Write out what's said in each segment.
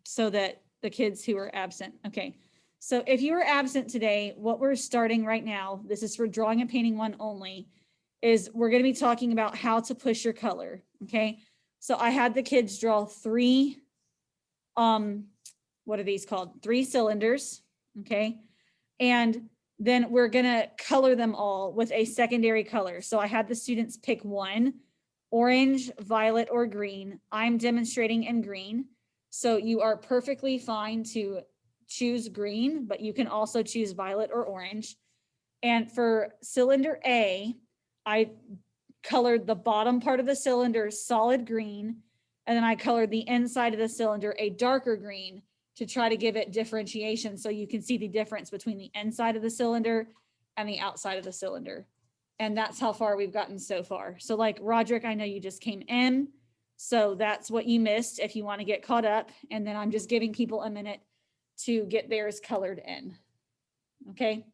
so that the kids who are absent. Okay. So if you are absent today, what we're starting right now, this is for drawing and painting one only, is we're going to be talking about how to push your color. Okay. So I had the kids draw three, what are these called? 3 cylinders. Okay. And then we're going to color them all with a secondary color. So I had the students pick one, orange, violet, or green. I'm demonstrating in green. So you are perfectly fine to choose green, but you can also choose violet or orange. And for cylinder A, I colored the bottom part of the cylinder solid green, and then I colored the inside of the cylinder a darker green to try to give it differentiation so you can see the difference between the inside of the cylinder and the outside of the cylinder. And that's how far we've gotten so far. So like Roderick, I know you just came in, so that's what you missed if you want to get caught up. And then I'm just giving people a minute to get theirs colored in. Okay.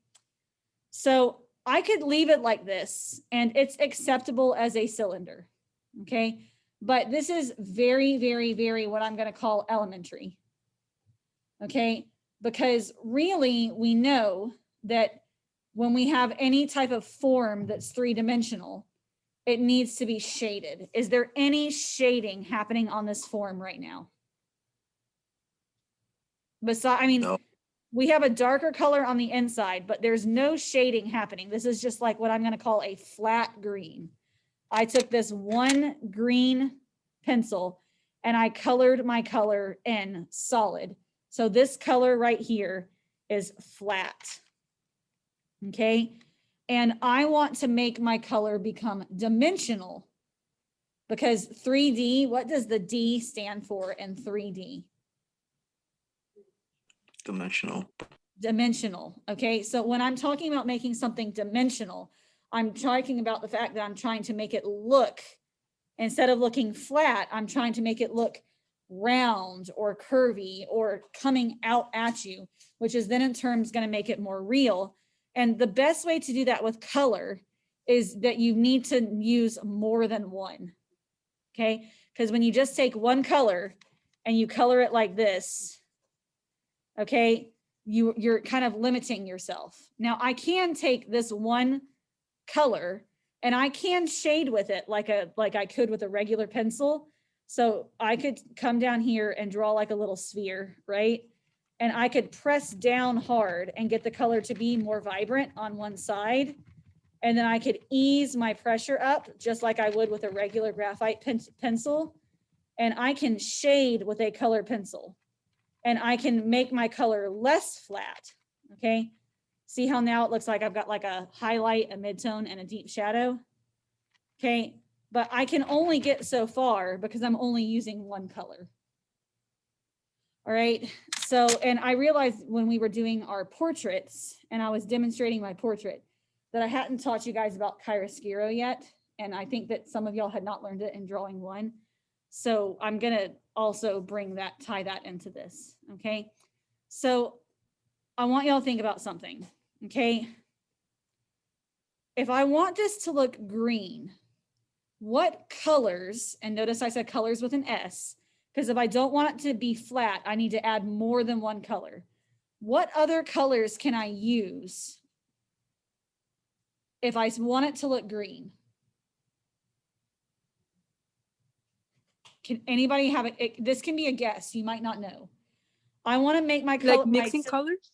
So I could leave it like this and it's acceptable as a cylinder. Okay. But this is very, very, very what I'm going to call elementary. Okay. Because really we know that when we have any type of form that's 3-dimensional, it needs to be shaded. Is there any shading happening on this form right now? Besides, I mean, no. We have a darker color on the inside, but there's no shading happening. This is just like what I'm going to call a flat green. I took this one green pencil and I colored my color in solid. So this color right here is flat. Okay. And I want to make my color become dimensional because 3D, what does the D stand for in 3D? Dimensional. Dimensional. Okay. So when I'm talking about making something dimensional, I'm talking about the fact that I'm trying to make it look, instead of looking flat, I'm trying to make it look round or curvy or coming out at you, which is then in turn going to make it more real. And the best way to do that with color is that you need to use more than one. Okay. Because when you just take one color and you color it like this, okay, you're kind of limiting yourself. Now I can take this one color and I can shade with it like I could with a regular pencil. So I could come down here and draw like a little sphere, right? And I could press down hard and get the color to be more vibrant on one side. And then I could ease my pressure up just like I would with a regular graphite pencil. And I can shade with a colored pencil. And I can make my color less flat, okay? See how now it looks like I've got like a highlight, a midtone, and a deep shadow? Okay, but I can only get so far because I'm only using one color. All right, so, and I realized when we were doing our portraits and I was demonstrating my portrait that I hadn't taught you guys about chiaroscuro yet. And I think that some of y'all had not learned it in drawing one. So I'm gonna also tie that into this, okay? So I want y'all to think about something, okay? If I want this to look green, what colors, and notice I said colors with an S, because if I don't want it to be flat, I need to add more than one color. What other colors can I use if I want it to look green? Can anybody have it? This can be a guess. You might not know. I want to make my color. Like mixing colors?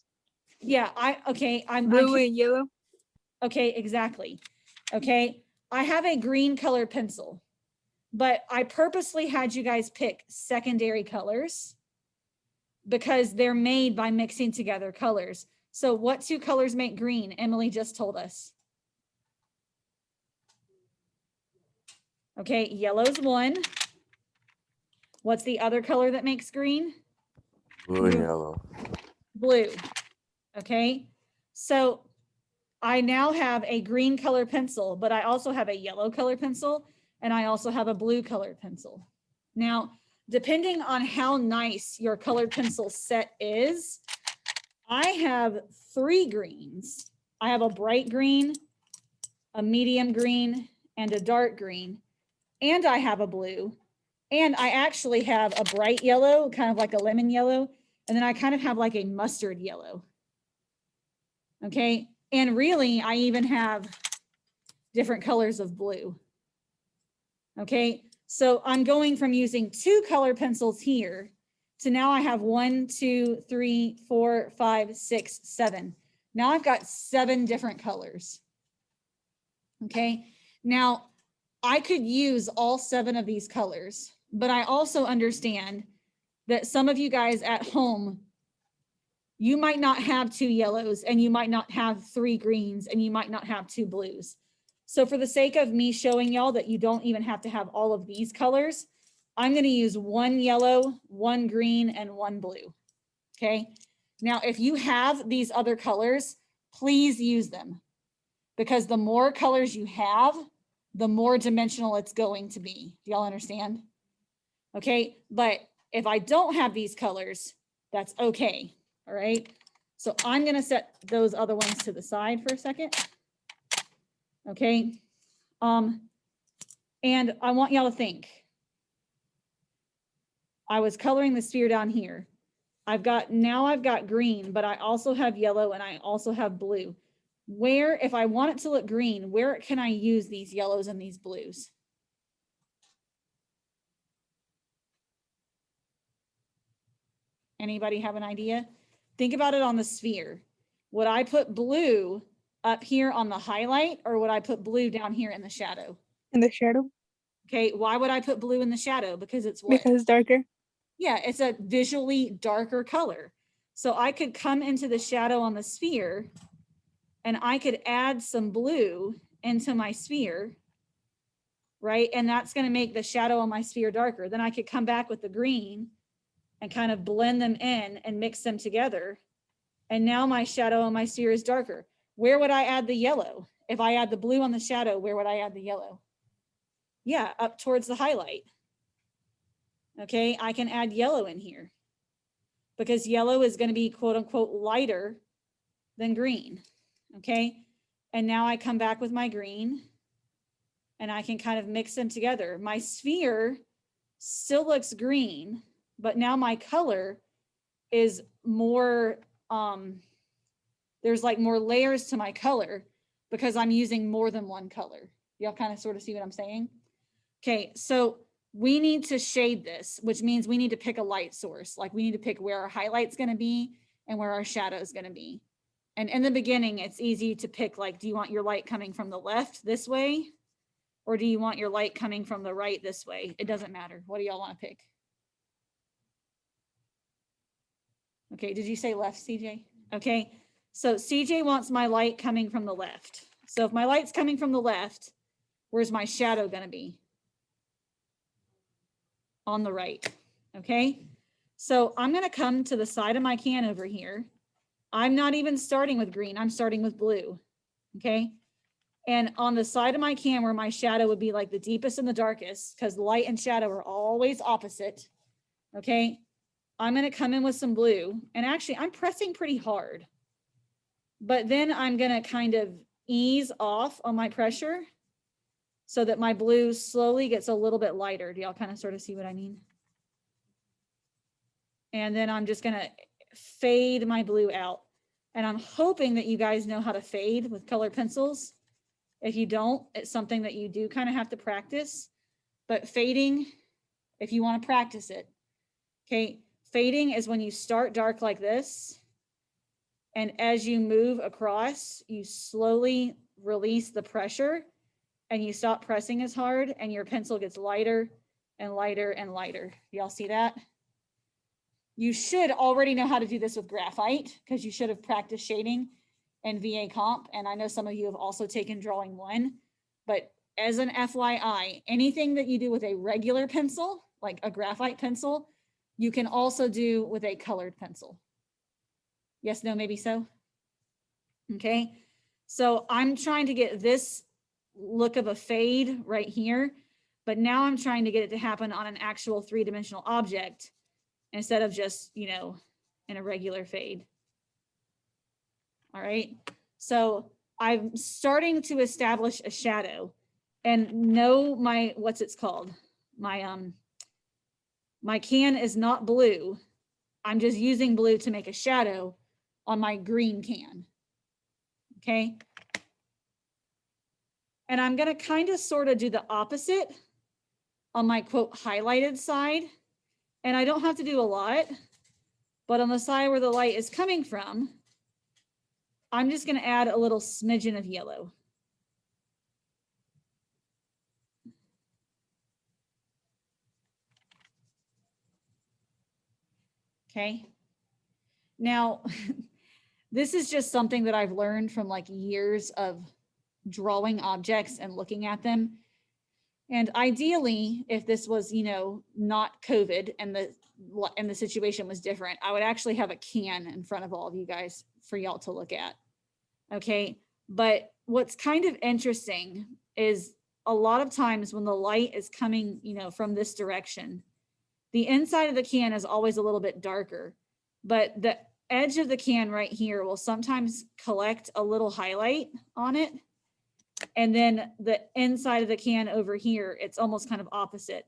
Yeah, I'm blue and yellow. Okay, exactly. Okay, I have a green colored pencil, but I purposely had you guys pick secondary colors because they're made by mixing together colors. So what 2 colors make green? Emily just told us. Okay, yellow's one. What's the other color that makes green? Blue and yellow. Blue. Okay, so I now have a green color pencil, but I also have a yellow color pencil and I also have a blue colored pencil. Now, depending on how nice your colored pencil set is, I have 3 greens. I have a bright green, a medium green, and a dark green, and I have a blue. And I actually have a bright yellow, kind of like a lemon yellow, and then I kind of have like a mustard yellow. Okay, and really I even have different colors of blue. Okay, so I'm going from using 2 color pencils here to now I have 1, 2, 3, 4, 5, 6, 7. Now I've got 7 different colors. Okay, now I could use all 7 of these colors, but I also understand that some of you guys at home, you might not have 2 yellows and you might not have 3 greens and you might not have 2 blues. So for the sake of me showing y'all that you don't even have to have all of these colors, I'm going to use 1 yellow, 1 green, and 1 blue. Okay. Now, if you have these other colors, please use them, because the more colors you have, the more dimensional it's going to be. Do y'all understand? Okay. But if I don't have these colors, that's okay. All right. So I'm going to set those other ones to the side for a second. Okay. And I want y'all to think. I was coloring the sphere down here. I've got green, but I also have yellow and I also have blue. Where, if I want it to look green, where can I use these yellows and these blues? Anybody have an idea? Think about it on the sphere. Would I put blue up here on the highlight, or would I put blue down here in the shadow? In the shadow. Okay, why would I put blue in the shadow? Because it's what? Because it's darker. Yeah, it's a visually darker color. So I could come into the shadow on the sphere and I could add some blue into my sphere, right? And that's going to make the shadow on my sphere darker. Then I could come back with the green and kind of blend them in and mix them together. And now my shadow on my sphere is darker. Where would I add the yellow? If I add the blue on the shadow, where would I add the yellow? Yeah, up towards the highlight. Okay, I can add yellow in here because yellow is going to be quote unquote lighter than green. Okay, and now I come back with my green and I can kind of mix them together. My sphere still looks green, but now my color is more, there's like more layers to my color because I'm using more than one color. Y'all kind of sort of see what I'm saying? Okay, so we need to shade this, which means we need to pick a light source. Like we need to pick where our highlight's going to be and where our shadow is going to be. And in the beginning, it's easy to pick, like, do you want your light coming from the left this way? Or do you want your light coming from the right this way? It doesn't matter. What do y'all want to pick? Okay, did you say left, CJ? Okay, so CJ wants my light coming from the left. So if my light's coming from the left, where's my shadow going to be? On the right. Okay, so I'm going to come to the side of my can over here. I'm not even starting with green. I'm starting with blue. Okay, and on the side of my can where my shadow would be like the deepest and the darkest, because light and shadow are always opposite. Okay, I'm going to come in with some blue, and actually I'm pressing pretty hard, but then I'm going to kind of ease off on my pressure so that my blue slowly gets a little bit lighter. Do y'all kind of sort of see what I mean? And then I'm just going to fade my blue out. And I'm hoping that you guys know how to fade with colored pencils. If you don't, it's something that you do kind of have to practice. But fading, if you want to practice it, okay, fading is when you start dark like this, and as you move across, you slowly release the pressure and you stop pressing as hard, and your pencil gets lighter and lighter and lighter. Y'all see that? You should already know how to do this with graphite because you should have practiced shading and VA Comp. And I know some of you have also taken Drawing 1, but as an FYI, anything that you do with a regular pencil, like a graphite pencil, you can also do with a colored pencil. Yes, no, maybe so. Okay, so I'm trying to get this look of a fade right here, but now I'm trying to get it to happen on an actual 3-dimensional object instead of just, you know, in a regular fade. All right, so I'm starting to establish a shadow and know my, what's it's called? My My can is not blue. I'm just using blue to make a shadow on my green can. Okay. And I'm going to kind of sort of do the opposite on my quote highlighted side. And I don't have to do a lot, but on the side where the light is coming from, I'm just going to add a little smidgen of yellow. Okay. Now, this is just something that I've learned from like years of drawing objects and looking at them. And ideally, if this was, you know, not COVID and the situation was different, I would actually have a can in front of all of you guys for y'all to look at. Okay. But what's kind of interesting is a lot of times when the light is coming, you know, from this direction, the inside of the can is always a little bit darker, but the edge of the can right here will sometimes collect a little highlight on it. And then the inside of the can over here, it's almost kind of opposite,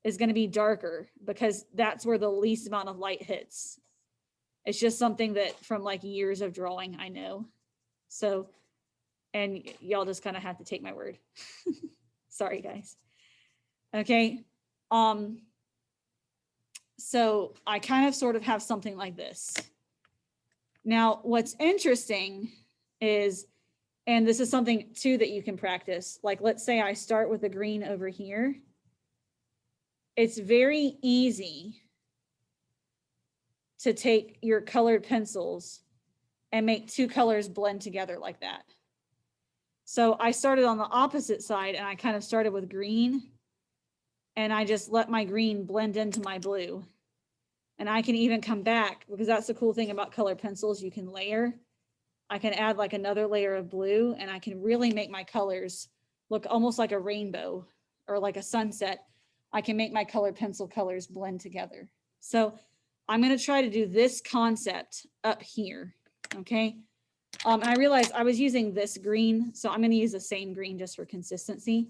is going to be darker because that's where the least amount of light hits. It's just something that from like years of drawing, I know. So, and y'all just kind of have to take my word. Sorry, guys. Okay. So I kind of sort of have something like this. Now, what's interesting is, and this is something too that you can practice. Like, let's say I start with the green over here. It's very easy to take your colored pencils and make two colors blend together like that. So I started on the opposite side and I kind of started with green and I just let my green blend into my blue. And I can even come back because that's the cool thing about colored pencils. You can layer. I can add like another layer of blue and I can really make my colors look almost like a rainbow or like a sunset. I can make my colored pencil colors blend together. So I'm going to try to do this concept up here. Okay. And I realized I was using this green, so I'm going to use the same green just for consistency.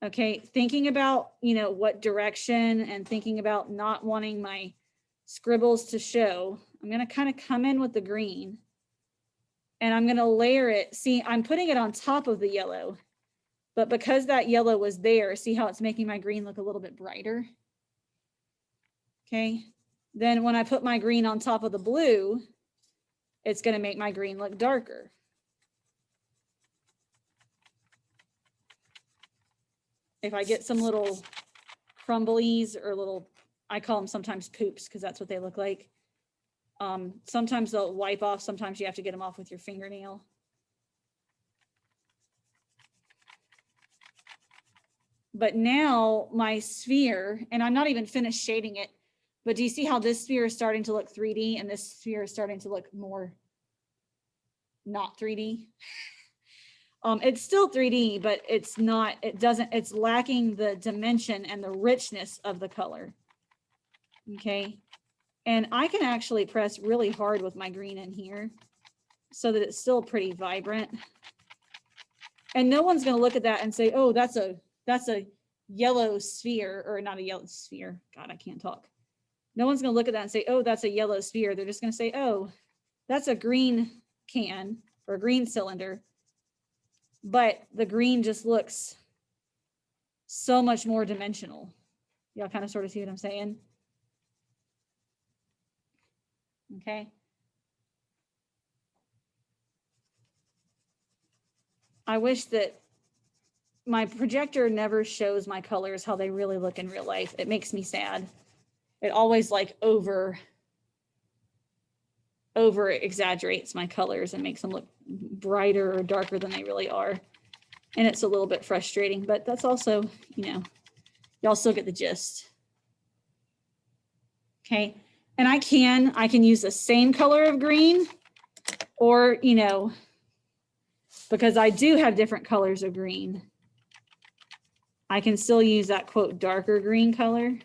Okay. Thinking about, you know, what direction and thinking about not wanting my scribbles to show, I'm going to kind of come in with the green and I'm going to layer it. See, I'm putting it on top of the yellow, but because that yellow was there, see how it's making my green look a little bit brighter. Okay. Then when I put my green on top of the blue, it's going to make my green look darker. If I get some little crumblies or little, I call them sometimes poops because that's what they look like. Sometimes they'll wipe off. Sometimes you have to get them off with your fingernail. But now my sphere, and I'm not even finished shading it, but do you see how this sphere is starting to look 3D and this sphere is starting to look more not 3D? It's still 3D, but it's not, it's lacking the dimension and the richness of the color. Okay. And I can actually press really hard with my green in here so that it's still pretty vibrant. And no one's going to look at that and say, oh, that's a yellow sphere, or not a yellow sphere. God, I can't talk. No one's going to look at that and say, oh, that's a yellow sphere. They're just going to say, oh, that's a green can or a green cylinder. But the green just looks so much more dimensional. Y'all kind of sort of see what I'm saying? Okay. I wish that my projector never shows my colors how they really look in real life. It makes me sad. It always like over exaggerates my colors and makes them look brighter or darker than they really are. And it's a little bit frustrating, but that's also, you know, y'all still get the gist. Okay. And I can use the same color of green, or, you know, because I do have different colors of green, I can still use that quote darker green color.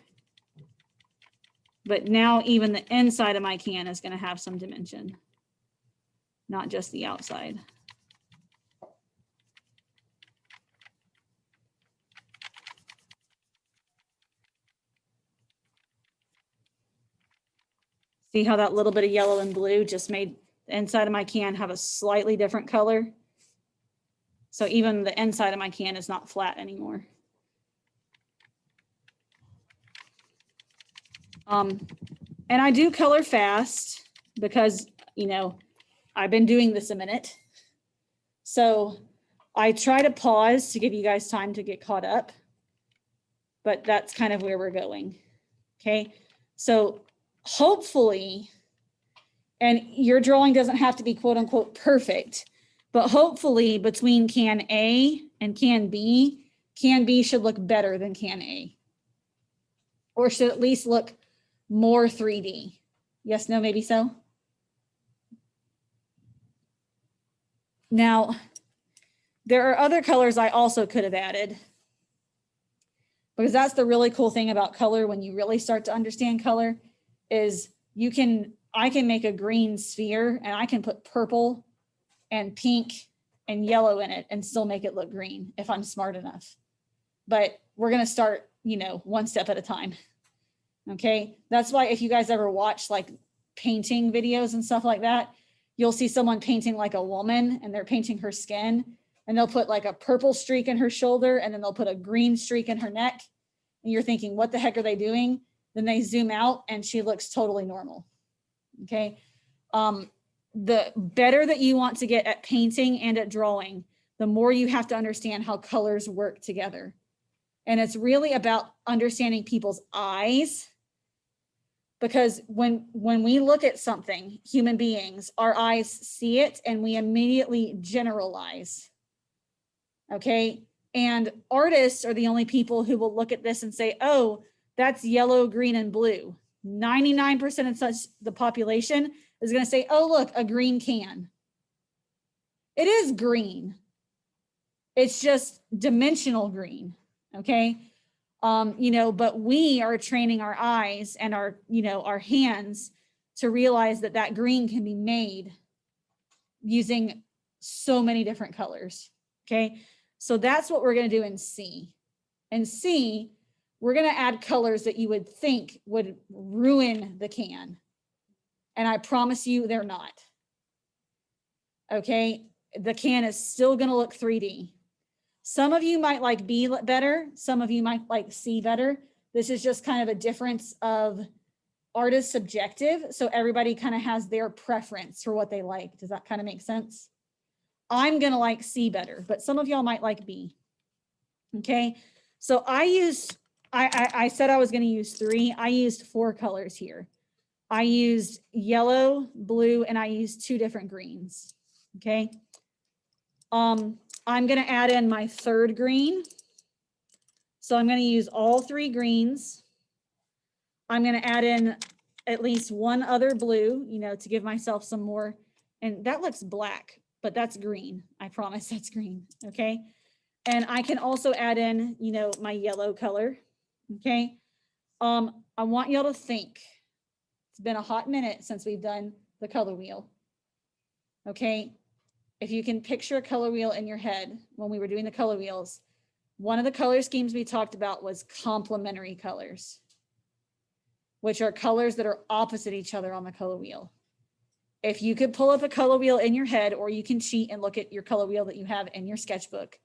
But now even the inside of my can is going to have some dimension, not just the outside. See how that little bit of yellow and blue just made the inside of my can have a slightly different color? So even the inside of my can is not flat anymore. And I do color fast because, you know, I've been doing this a minute. So I try to pause to give you guys time to get caught up, but that's kind of where we're going. Okay, so hopefully, and your drawing doesn't have to be quote unquote perfect, but hopefully between can A and can B should look better than can A, or should at least look more 3D. Yes, no, maybe so. Now, there are other colors I also could have added, because that's the really cool thing about color when you really start to understand color is I can make a green sphere and I can put purple and pink and yellow in it and still make it look green if I'm smart enough. But we're going to start, you know, one step at a time. Okay. That's why if you guys ever watch like painting videos and stuff like that, you'll see someone painting like a woman and they're painting her skin and they'll put like a purple streak in her shoulder and then they'll put a green streak in her neck. And you're thinking, what the heck are they doing? Then they zoom out and she looks totally normal. Okay. The better that you want to get at painting and at drawing, the more you have to understand how colors work together. And it's really about understanding people's eyes, because when we look at something, human beings, our eyes see it and we immediately generalize. Okay. And artists are the only people who will look at this and say, oh, that's yellow, green, and blue. 99% of such the population is going to say, oh, look, a green can. It is green. It's just dimensional green. Okay. You know, but we are training our eyes and our, you know, our hands to realize that that green can be made using so many different colors. Okay. So that's what we're going to do in C. In C, we're going to add colors that you would think would ruin the can. And I promise you they're not. Okay. The can is still going to look 3D. Some of you might like B better. Some of you might like C better. This is just kind of a difference of artist subjective. So everybody kind of has their preference for what they like. Does that kind of make sense? I'm going to like C better, but some of y'all might like B. Okay. So I said I was going to use 3. I used 4 colors here. I used yellow, blue, and I used 2 different greens. Okay. I'm going to add in my 3rd green. So I'm going to use all 3 greens. I'm going to add in at least 1 other blue, you know, to give myself some more. And that looks black, but that's green. I promise that's green. Okay. And I can also add in, you know, my yellow color. Okay. I want y'all to think. It's been a hot minute since we've done the color wheel. Okay. If you can picture a color wheel in your head when we were doing the color wheels, one of the color schemes we talked about was complementary colors, which are colors that are opposite each other on the color wheel. If you could pull up a color wheel in your head, or you can cheat and look at your color wheel that you have in your sketchbook,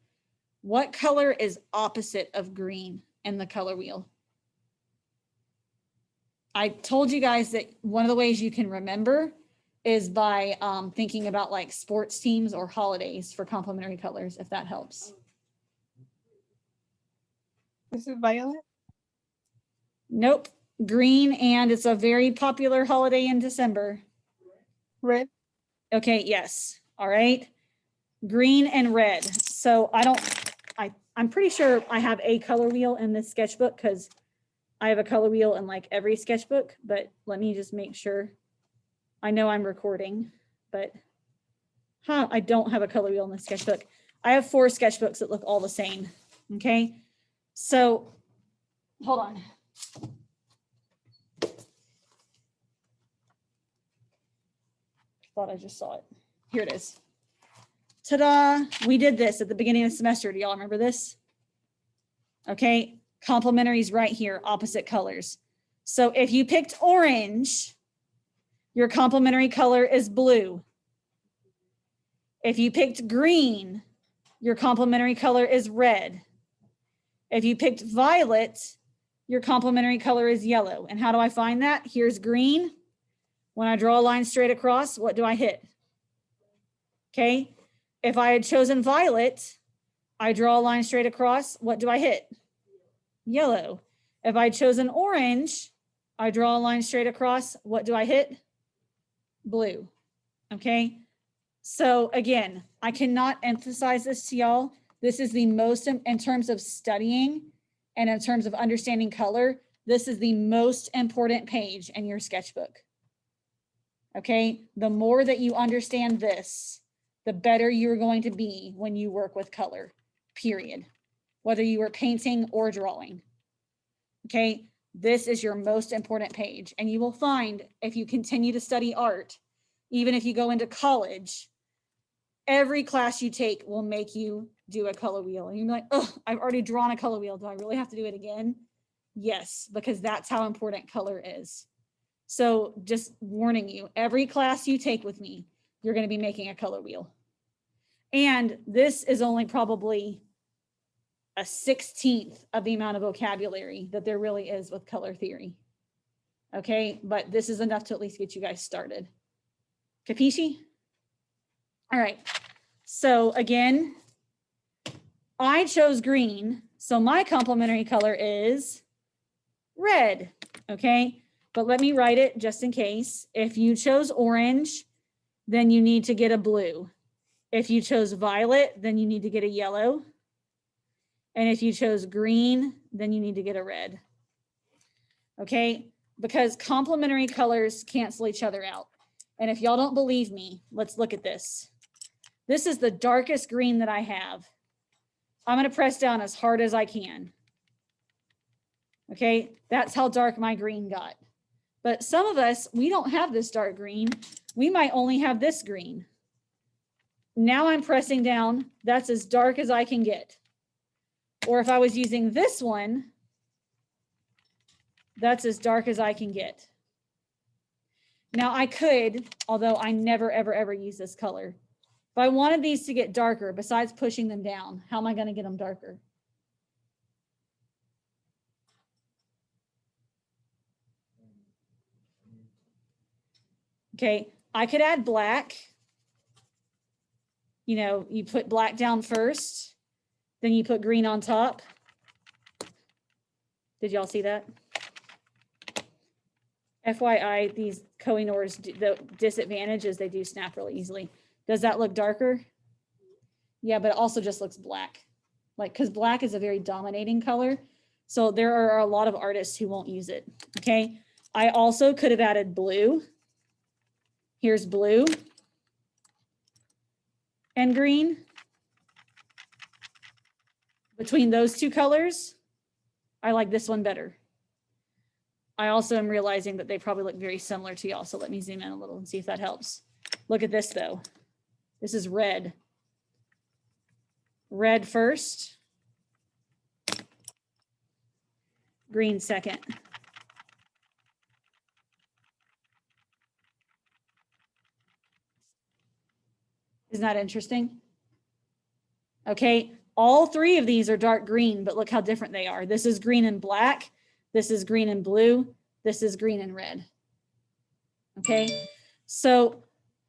what color is opposite of green in the color wheel? I told you guys that one of the ways you can remember is by thinking about like sports teams or holidays for complementary colors, if that helps. This is violet? Nope, green, and it's a very popular holiday in December. Red? Okay, yes, all right. Green and red. So I'm pretty sure I have a color wheel in this sketchbook because I have a color wheel in like every sketchbook, but let me just make sure. I know I'm recording, but I don't have a color wheel in the sketchbook. I have 4 sketchbooks that look all the same. Okay, so hold on. Thought I just saw it. Here it is. Ta-da! We did this at the beginning of the semester. Do y'all remember this? Okay, complementaries right here, opposite colors. So if you picked orange, your complementary color is blue. If you picked green, your complementary color is red. If you picked violet, your complementary color is yellow. And how do I find that? Here's green. When I draw a line straight across, what do I hit? Okay. If I had chosen violet, I draw a line straight across, what do I hit? Yellow. If I'd chosen orange, I draw a line straight across, what do I hit? Blue. Okay. So again, I cannot emphasize this to y'all. This is the most, in terms of studying and in terms of understanding color, this is the most important page in your sketchbook. Okay. The more that you understand this, the better you're going to be when you work with color, period. Whether you are painting or drawing. Okay. This is your most important page. And you will find if you continue to study art, even if you go into college, every class you take will make you do a color wheel. And you're like, oh, I've already drawn a color wheel. Do I really have to do it again? Yes, because that's how important color is. So just warning you, every class you take with me, you're going to be making a color wheel. And this is only probably a 16th of the amount of vocabulary that there really is with color theory. Okay, but this is enough to at least get you guys started. Capisci? All right, so again, I chose green, so my complementary color is red, okay? But let me write it just in case. If you chose orange, then you need to get a blue. If you chose violet, then you need to get a yellow. And if you chose green, then you need to get a red. Okay, because complementary colors cancel each other out. And if y'all don't believe me, let's look at this. This is the darkest green that I have. I'm going to press down as hard as I can. Okay, that's how dark my green got. But some of us, we don't have this dark green. We might only have this green. Now I'm pressing down. That's as dark as I can get. Or if I was using this one, that's as dark as I can get. Now I could, although I never, ever, ever use this color. If I wanted these to get darker, besides pushing them down, how am I going to get them darker? Okay, I could add black. You know, you put black down first, then you put green on top. Did y'all see that? FYI, these Kohinoors, the disadvantage is they do snap really easily. Does that look darker? Yeah, but it also just looks black. Like, because black is a very dominating color. So there are a lot of artists who won't use it. Okay. I also could have added blue. Here's blue and green. Between those two colors, I like this one better. I also am realizing that they probably look very similar to y'all. So let me zoom in a little and see if that helps. Look at this though. This is red. Red first. Green second. Isn't that interesting? Okay, all three of these are dark green, but look how different they are. This is green and black. This is green and blue. This is green and red. Okay, so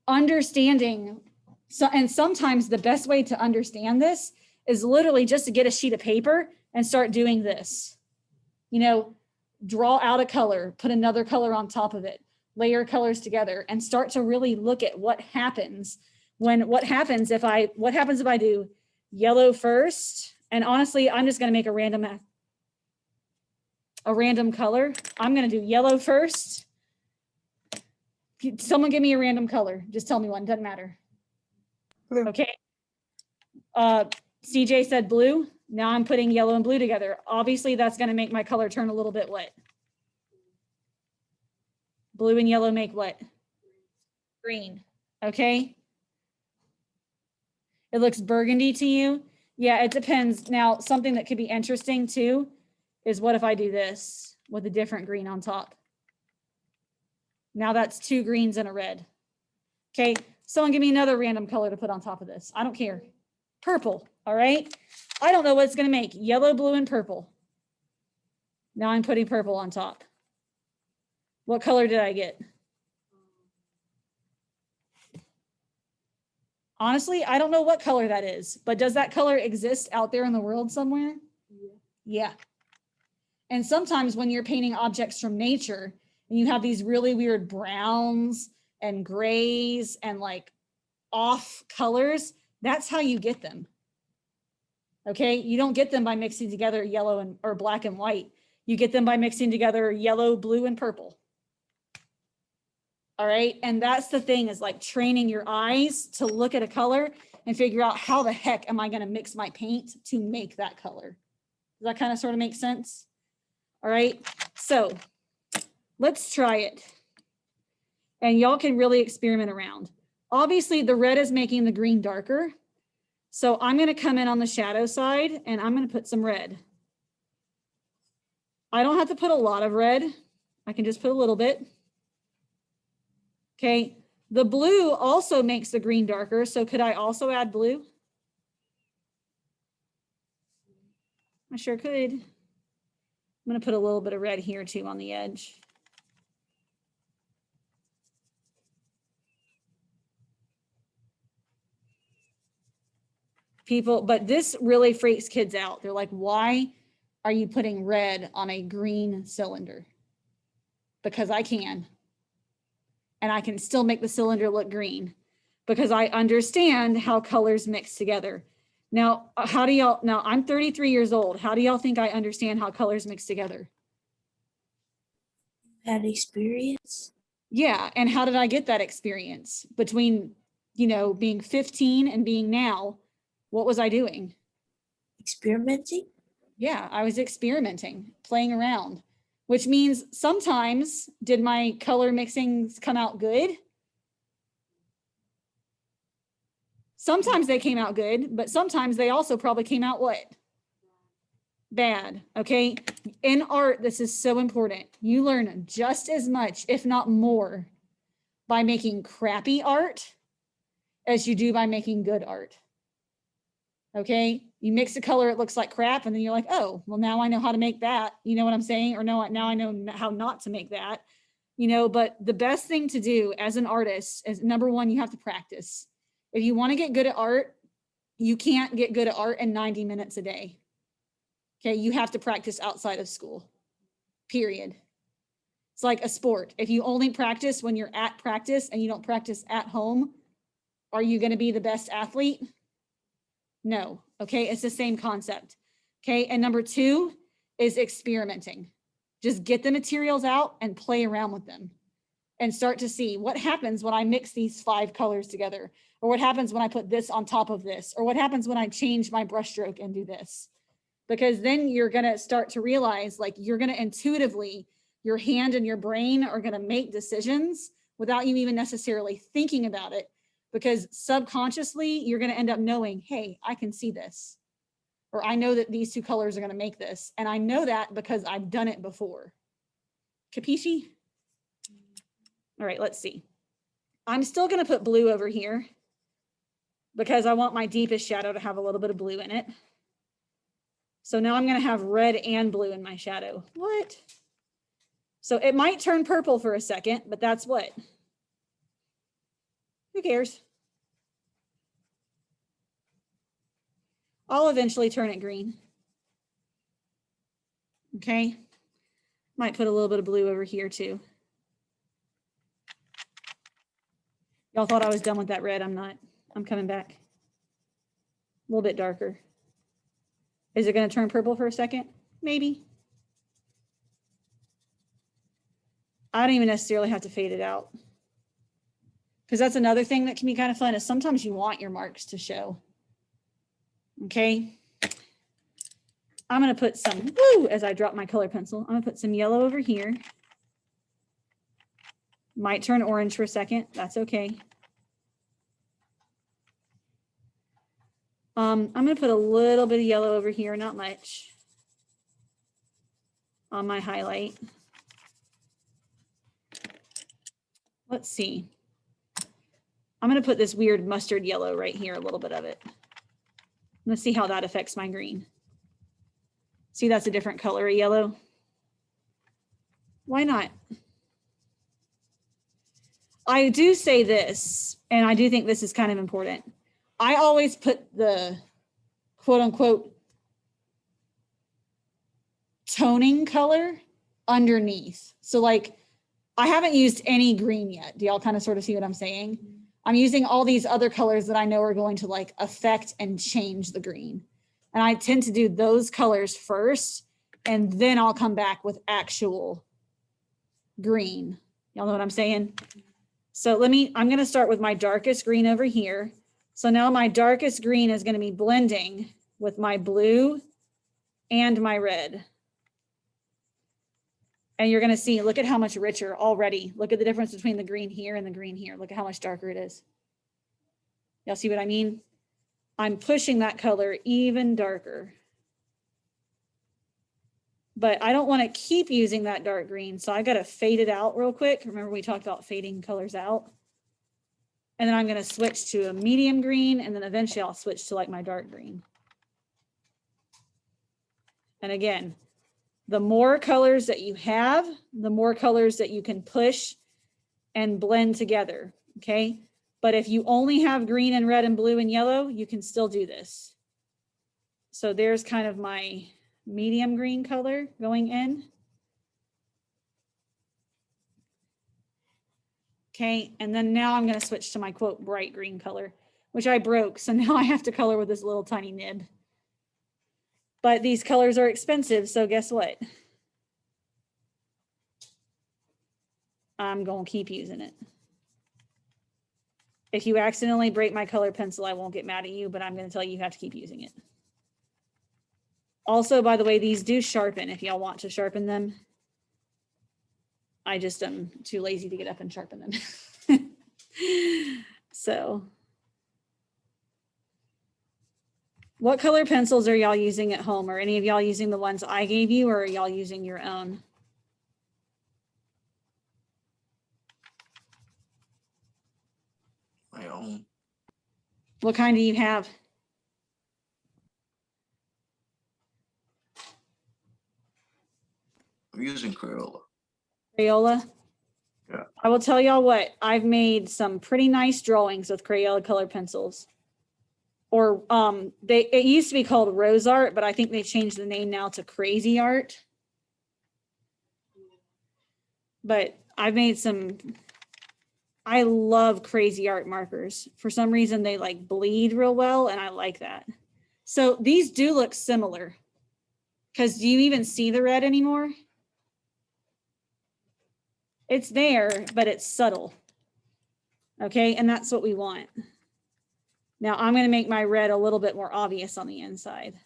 understanding, and sometimes the best way to understand this is literally just to get a sheet of paper and start doing this. You know, draw out a color, put another color on top of it, layer colors together, and start to really look at what happens what happens if I do yellow first. And honestly, I'm just going to make a random color. I'm going to do yellow first. Someone give me a random color. Just tell me one, doesn't matter. Blue. Okay. CJ said blue. Now I'm putting yellow and blue together. Obviously that's going to make my color turn a little bit what? Blue and yellow make what? Green. Okay. It looks burgundy to you. Yeah, it depends. Now, something that could be interesting too is what if I do this with a different green on top? Now that's 2 greens and a red. Okay, someone give me another random color to put on top of this. I don't care. Purple, all right? I don't know what it's gonna make. Yellow, blue, and purple. Now I'm putting purple on top. What color did I get? Honestly, I don't know what color that is, but does that color exist out there in the world somewhere? Yeah. And sometimes when you're painting objects from nature and you have these really weird browns and grays and like off colors, that's how you get them. Okay, you don't get them by mixing together yellow and or black and white. You get them by mixing together yellow, blue, and purple. All right, and that's the thing, is like training your eyes to look at a color and figure out how the heck am I going to mix my paint to make that color. Does that kind of sort of make sense? All right, so let's try it. And y'all can really experiment around. Obviously, the red is making the green darker. So I'm going to come in on the shadow side and I'm going to put some red. I don't have to put a lot of red. I can just put a little bit. Okay, the blue also makes the green darker. So could I also add blue? I sure could. I'm going to put a little bit of red here too on the edge. People, but this really freaks kids out. They're like, why are you putting red on a green cylinder? Because I can. And I can still make the cylinder look green because I understand how colors mix together. Now, how do y'all, now I'm 33 years old. How do y'all think I understand how colors mix together? Had experience. Yeah, and how did I get that experience between, you know, being 15 and being now? What was I doing? Experimenting. Yeah, I was experimenting, playing around, which means sometimes did my color mixings come out good? Sometimes they came out good, but sometimes they also probably came out what? Bad, okay? In art, this is so important. You learn just as much, if not more, by making crappy art as you do by making good art. Okay, you mix a color, it looks like crap, and then you're like, oh, well, now I know how to make that. You know what I'm saying? Or no, now I know how not to make that. You know, but the best thing to do as an artist is, number one, you have to practice. If you want to get good at art, you can't get good at art in 90 minutes a day. Okay, you have to practice outside of school, period. It's like a sport. If you only practice when you're at practice and you don't practice at home, are you going to be the best athlete? No. Okay, it's the same concept. Okay, and number two is experimenting. Just get the materials out and play around with them and start to see what happens when I mix these 5 colors together, or what happens when I put this on top of this, or what happens when I change my brush stroke and do this. Because then you're going to start to realize, like, you're going to intuitively, your hand and your brain are going to make decisions without you even necessarily thinking about it, because subconsciously you're going to end up knowing, hey, I can see this, or I know that these 2 colors are going to make this. And I know that because I've done it before. Capisci? All right, let's see. I'm still going to put blue over here because I want my deepest shadow to have a little bit of blue in it. So now I'm going to have red and blue in my shadow. What? So it might turn purple for a second, but that's what? Who cares? I'll eventually turn it green. Okay. Might put a little bit of blue over here too. Y'all thought I was done with that red. I'm not. I'm coming back. A little bit darker. Is it going to turn purple for a second? Maybe. I don't even necessarily have to fade it out. Because that's another thing that can be kind of fun, is sometimes you want your marks to show. Okay. I'm going to put some, woo, as I drop my color pencil, I'm going to put some yellow over here. Might turn orange for a second. That's okay. I'm going to put a little bit of yellow over here, not much, on my highlight. let's see. I'm gonna put this weird mustard yellow right here, a little bit of it. Let's see how that affects my green. See, that's a different color of yellow. Why not? I do say this, and I do think this is kind of important. I always put the quote unquote toning color underneath. So like, I haven't used any green yet. Do y'all kind of sort of see what I'm saying? I'm using all these other colors that I know are going to like affect and change the green. And I tend to do those colors first, and then I'll come back with actual green. Y'all know what I'm saying? So I'm gonna start with my darkest green over here. So now my darkest green is gonna be blending with my blue and my red. And you're gonna see, look at how much richer already. Look at the difference between the green here and the green here. Look at how much darker it is. Y'all see what I mean? I'm pushing that color even darker. But I don't want to keep using that dark green, so I got to fade it out real quick. Remember we talked about fading colors out? And then I'm going to switch to a medium green, and then eventually I'll switch to like my dark green. And again, the more colors that you have, the more colors that you can push and blend together, okay? But if you only have green and red and blue and yellow, you can still do this. So there's kind of my medium green color going in. Okay, and then now I'm going to switch to my quote bright green color, which I broke. So now I have to color with this little tiny nib. But these colors are expensive, so guess what? I'm going to keep using it. If you accidentally break my color pencil, I won't get mad at you, but I'm going to tell you have to keep using it. Also, by the way, these do sharpen if y'all want to sharpen them. I just am too lazy to get up and sharpen them. So, what color pencils are y'all using at home? Are any of y'all using the ones I gave you, or are y'all using your own? My own. What kind do you have? I'm using Crayola. Crayola? Yeah. I will tell y'all what, I've made some pretty nice drawings with Crayola color pencils. Or it used to be called Rose Art, but I think they changed the name now to Crazy Art. But I've made some, I love Crazy Art markers. For some reason, they like bleed real well, and I like that. So these do look similar. Because do you even see the red anymore? It's there, but it's subtle. Okay, and that's what we want. Now I'm going to make my red a little bit more obvious on the inside.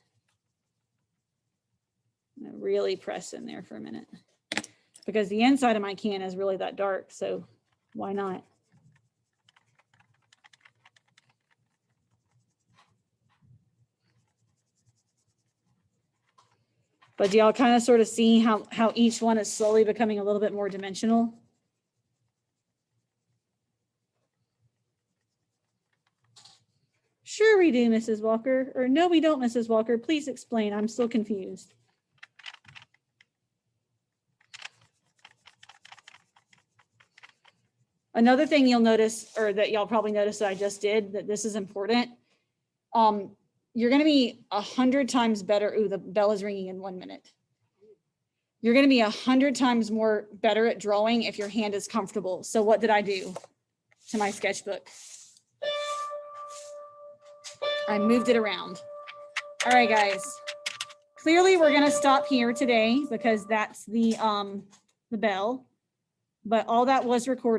I'm going to really press in there for a minute. Because the inside of my can is really that dark, so why not? But do y'all kind of sort of see how each one is slowly becoming a little bit more dimensional? Sure we do, Mrs. Walker. Or no, we don't, Mrs. Walker. Please explain. I'm still confused. Another thing you'll notice, or that y'all probably noticed that I just did, that this is important. You're going to be 100 times better. Ooh, the bell is ringing in 1 minute. You're going to be 100 times more better at drawing if your hand is comfortable. So what did I do to my sketchbook? I moved it around. All right, guys. Clearly, we're going to stop here today because that's the bell. But all that was recorded.